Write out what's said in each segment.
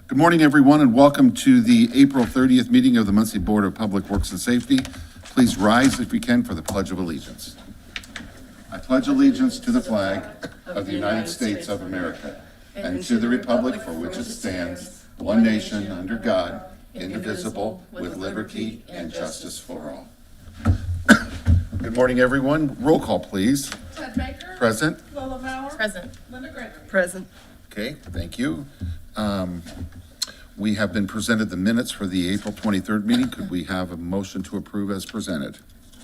Good morning, everyone, and welcome to the April 30th meeting of the Muncie Board of Public Works and Safety. Please rise if you can for the Pledge of Allegiance. I pledge allegiance to the flag of the United States of America and to the republic for which it stands, one nation, under God, indivisible, with liberty and justice for all. Good morning, everyone. Roll call, please. Ted Baker. Present. Lola Bauer. Present. Linda Gregory. Present. Okay, thank you. We have been presented the minutes for the April 23rd meeting. Could we have a motion to approve as presented?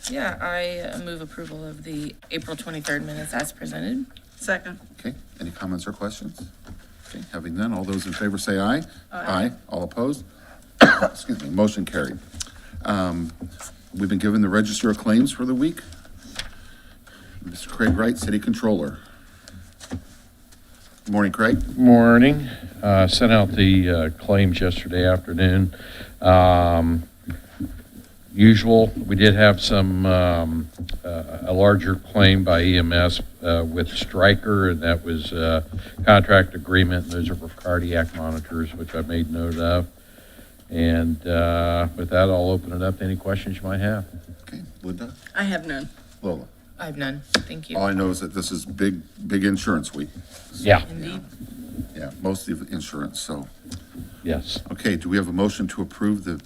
Yeah, I move approval of the April 23rd minutes as presented. Second. Okay, any comments or questions? Okay, having none, all those in favor say aye. Aye. All opposed? Excuse me, motion carried. We've been given the register of claims for the week. Mr. Craig Wright, City Controller. Good morning, Craig. Morning. Sent out the claims yesterday afternoon. Usual, we did have some, a larger claim by EMS with Stryker, and that was contract agreement. Those are for cardiac monitors, which I made note of. And with that, I'll open it up to any questions you might have. Okay, Linda. I have none. Lola. I have none. Thank you. All I know is that this is big insurance week. Yeah. Indeed. Yeah, mostly insurance, so. Yes. Okay, do we have a motion to approve the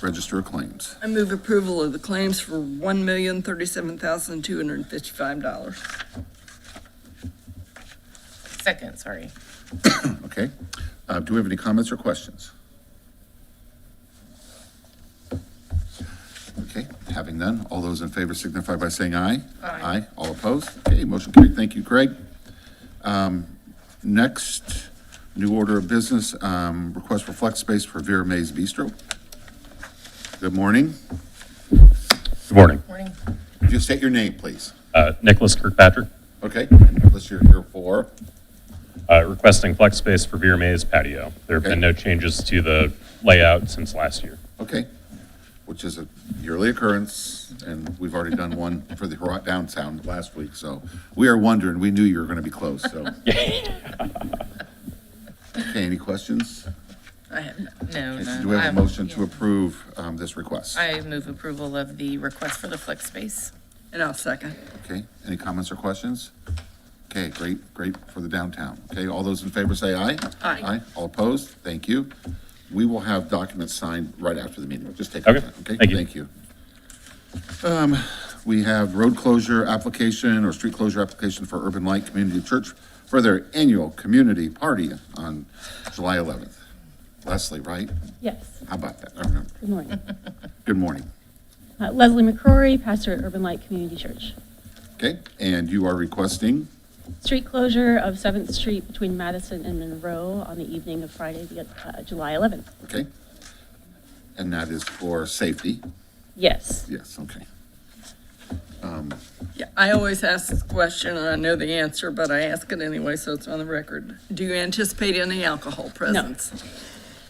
register of claims? I move approval of the claims for $1,037,255. Second, sorry. Okay, do we have any comments or questions? Okay, having none, all those in favor signify by saying aye. Aye. All opposed? Okay, motion carried. Thank you, Craig. Next, new order of business, request for flex space for Vera Mae's Bistro. Good morning. Good morning. Morning. Could you state your name, please? Nicholas Kirkpatrick, Okay, Nicholas, you're here for. requesting flex space for Vera Mae's patio. There have Okay. been no changes to the layout since last year. Okay, which is a yearly occurrence, and we've already done one for the downtown last week, so we are wondering, we knew you were gonna be close, so. Okay, any questions? I have none. No, Okay, so none. do we have a motion to Yeah. approve, this request? I move approval of the request for the flex space. And I'll second. Okay, any comments or questions? Okay, great for the downtown. Okay, all those in favor say aye. Aye. All opposed? Thank you. We will have documents signed right after the meeting. Just take Okay, your time, okay? thank you. Thank you. We have road closure application or street closure application for Urban Light Community Church for their annual community party on July 11th. Leslie, right? Yes, How about that? I remember. good morning. Good morning. Leslie McCrory, pastor at Urban Light Community Church. Okay, and you are requesting, Street closure of 7th Street between Madison and Monroe on the evening of Friday, July 11th. okay? And that is for safety? Yes, Yes, okay. Yeah, I always ask this question, and I know the answer, but I ask it anyway, so it's on the record. Do you anticipate any alcohol presence?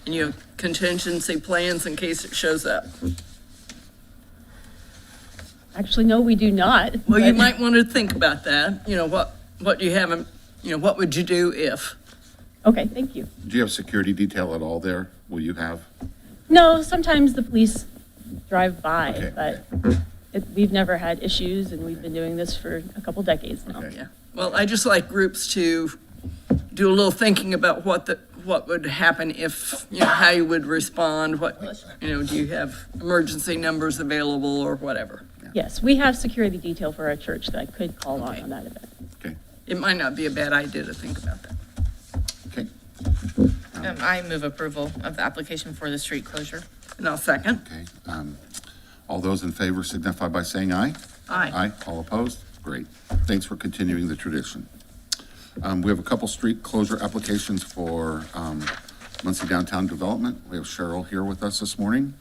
And you have contingency plans in case it shows up? actually, no, we do not. Well, you but- might want to think about that. You know, what you haven't, what would you do if? Okay, thank you. Do you have security detail at all there? Will you have? No, sometimes the police drive by, Okay, but we've never had issues, and we've been doing this for a couple decades now. Okay. Yeah, well, I just like groups to do a little thinking about what would happen if, how you would respond, do you have emergency numbers available or whatever? Yes, we have security detail for our church that I could call Okay. on that event. Okay, It might not be a bad idea to think about that. okay. I move approval of the application for the street closure. And I'll second. Okay, all those in favor signify by saying aye. Aye. Aye, all opposed? Great. Thanks for continuing the tradition. We have a couple street closure applications for Muncie Downtown Development. We have Cheryl here with us this morning.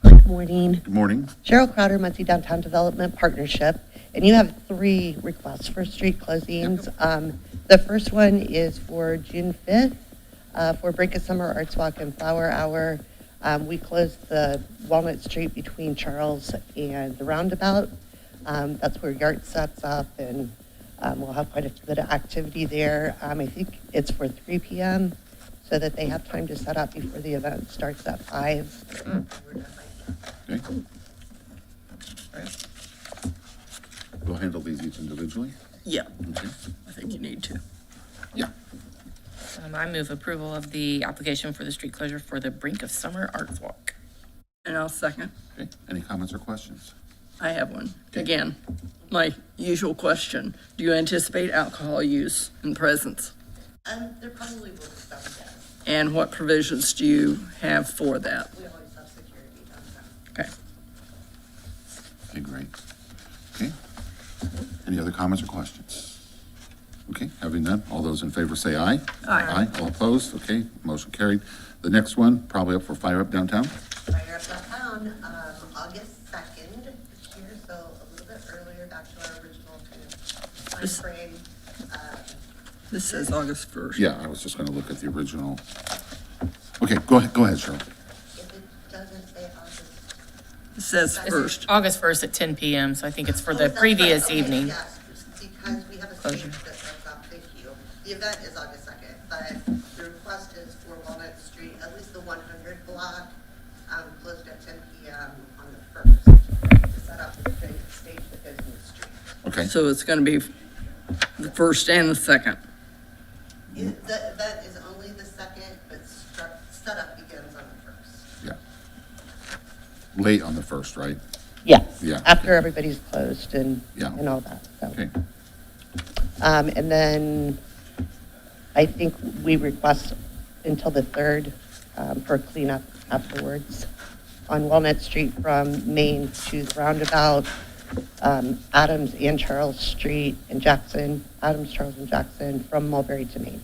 Good morning. Good morning. Cheryl Crowder, Muncie Downtown Development Partnership. And you have 3 requests for street closings. The first one is for June 5th for Break a Summer Arts Walk and Flower Hour. We closed the Walnut Street between Charles and the roundabout. That's where Yard sets up, and we'll have quite a bit of activity there. I think it's for 3 p.m. so that they have time to set up before the event starts at 5. Okay. We'll handle these each individually. Yeah, Okay. I think you need to. Yeah. I move approval of the application for the street closure for the Brink of Summer Arts Walk. And I'll second. Okay. Any comments or questions? I have one. Again, my usual question, do you anticipate alcohol use and presence? There probably will be some, yes. And what provisions do you have for that? We always have security downtown. Okay. Okay, great. Okay. Any other comments or questions? Okay, having none, all those in favor say aye. Aye. All opposed? Okay, motion carried. The next one, probably up for Fire Up Downtown. Fire Up Downtown, August 2nd this year, so a little bit earlier, back to our original kind of This- timeframe. This says August 1st. Yeah, I was just gonna look at the original. Okay, go ahead, Cheryl. If it doesn't say August. It says It's first. August 1st at 10 PM, so I think it's for the Oh, that's previous right. Okay, evening. Yes, because we have a Closure. stage that starts off, thank you. The event is August 2nd, but the request is for Walnut Street, at least the 100 block, closed at 10 PM on the 1st, to set up the stage that goes in the street. Okay, So it's going to be the first and the second. The event is only the 2nd, but setup begins on the 1st. yeah. Late on the first, right? Yes. Yeah. After everybody's closed and, Yeah. and all that, so. Okay, And then I think we request until the 3rd for cleanup afterwards on Walnut Street from Main to the roundabout, Adams and Charles Street and Jackson, Adams, Charles, and Jackson from Mulberry to Main.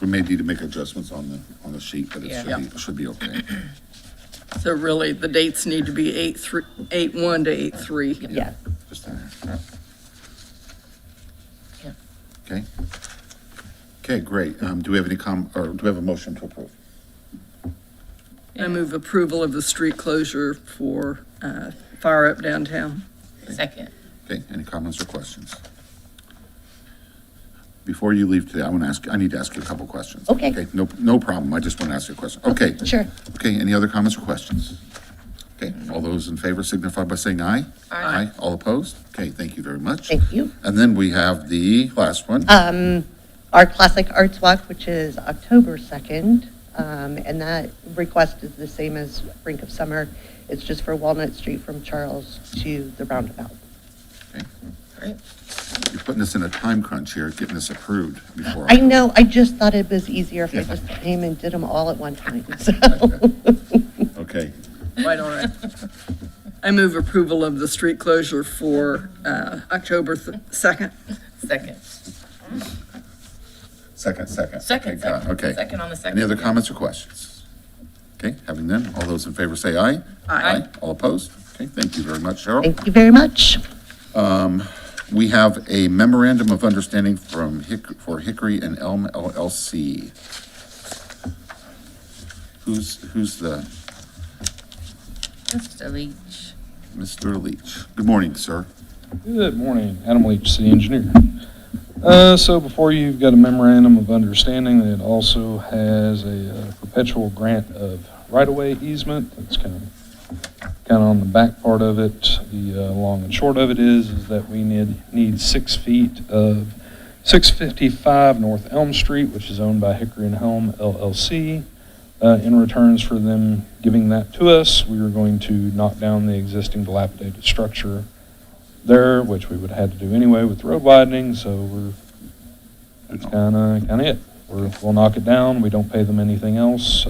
we may need to make adjustments on the sheet, but it Yeah. should be okay. So really, the dates need to be 8/1 to 8/3. Yes. Just in there. Yeah. Okay. Okay, great. Do we have any or do we have a motion to approve? I move approval of the street closure for Fire Up Downtown. Second. Okay, any comments or questions? Before you leave today, I need to ask you a couple questions. Okay. Okay, no problem. I just want to ask you a question. Okay. Sure. Okay, any other comments or questions? Okay, all those in favor signify by saying aye. Aye. All opposed? Okay, thank you very much. Thank you. And then we have the last one. Our Classic Arts Walk, which is October 2nd, and that request is the same as Brink of Summer. It's just for Walnut Street from Charles to the roundabout. Okay. Great. You're putting us in a time crunch here, getting this approved before. I know, I just thought it was easier if I Yeah. just came and did them all at one time, so. Okay, Right on it. I move approval of the street closure for October 2nd. Second. second. Second, Okay, second. Okay. Second on the second. Any other comments or questions? Okay, having none, all those in favor say aye. Aye. All opposed? Okay, thank you very much, Cheryl. Thank you very much. We have a memorandum of understanding for Hickory and Elm LLC. Who's the, Mr. Leach. Mr. Leach? Good morning, sir. Good morning, Adam Leach, City Engineer. So before you've got a memorandum of understanding that also has a perpetual grant of right-of-way easement. That's kind of on the back part of it. The long and short of it is that we need 6 feet of 655 North Elm Street, which is owned by Hickory and Elm LLC. In returns for them giving that to us, we were going to knock down the existing dilapidated structure there, which we would have had to do anyway with road widening, so that's kind of it. We'll knock it down, we don't pay them anything else.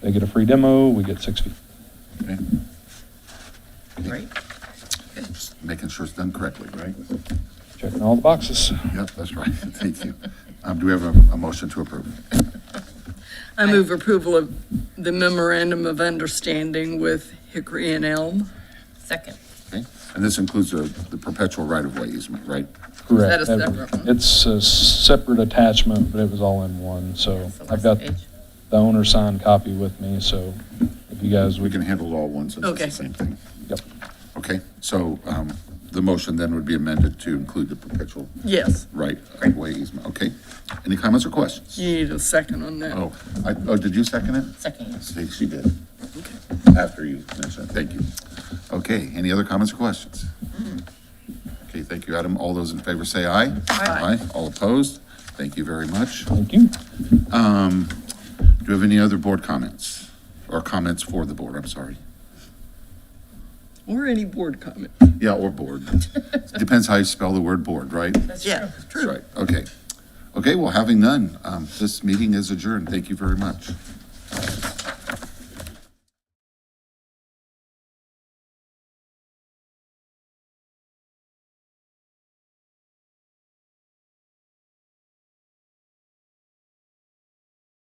They get a free demo, we get 6 feet. Okay. Great. Just making sure it's done correctly, right? Checking all the boxes. Yep, that's right. Thank you. Do we have a motion to approve? I move approval of the memorandum of understanding with Hickory and Elm. Second. Okay, and this includes the perpetual right-of-way easement, right? Correct. Is that a separate one? It's a separate attachment, but it was all in one, so That's the I've last got page. the owner signed copy with me, so if you guys, We can handle it all at once, since it's Okay. the same thing. Yep. Okay, so, the motion then would be amended to include the perpetual Yes, right-of-way easement. Okay. Any comments or questions? you need a second on that. Oh, did you second it? Second. See, she did. After you mentioned it. Thank you. Okay, any other comments or questions? Okay, thank you, Adam. All those in favor say aye. Aye. All opposed? Thank you very much. Thank you. Do you have any other board comments? Or comments for the board, I'm sorry. Or any board comment. Yeah, or board. Depends how you spell the word board, right? That's Yeah, That's right. Okay. Okay, well, having none, this meeting is adjourned. Thank you very much.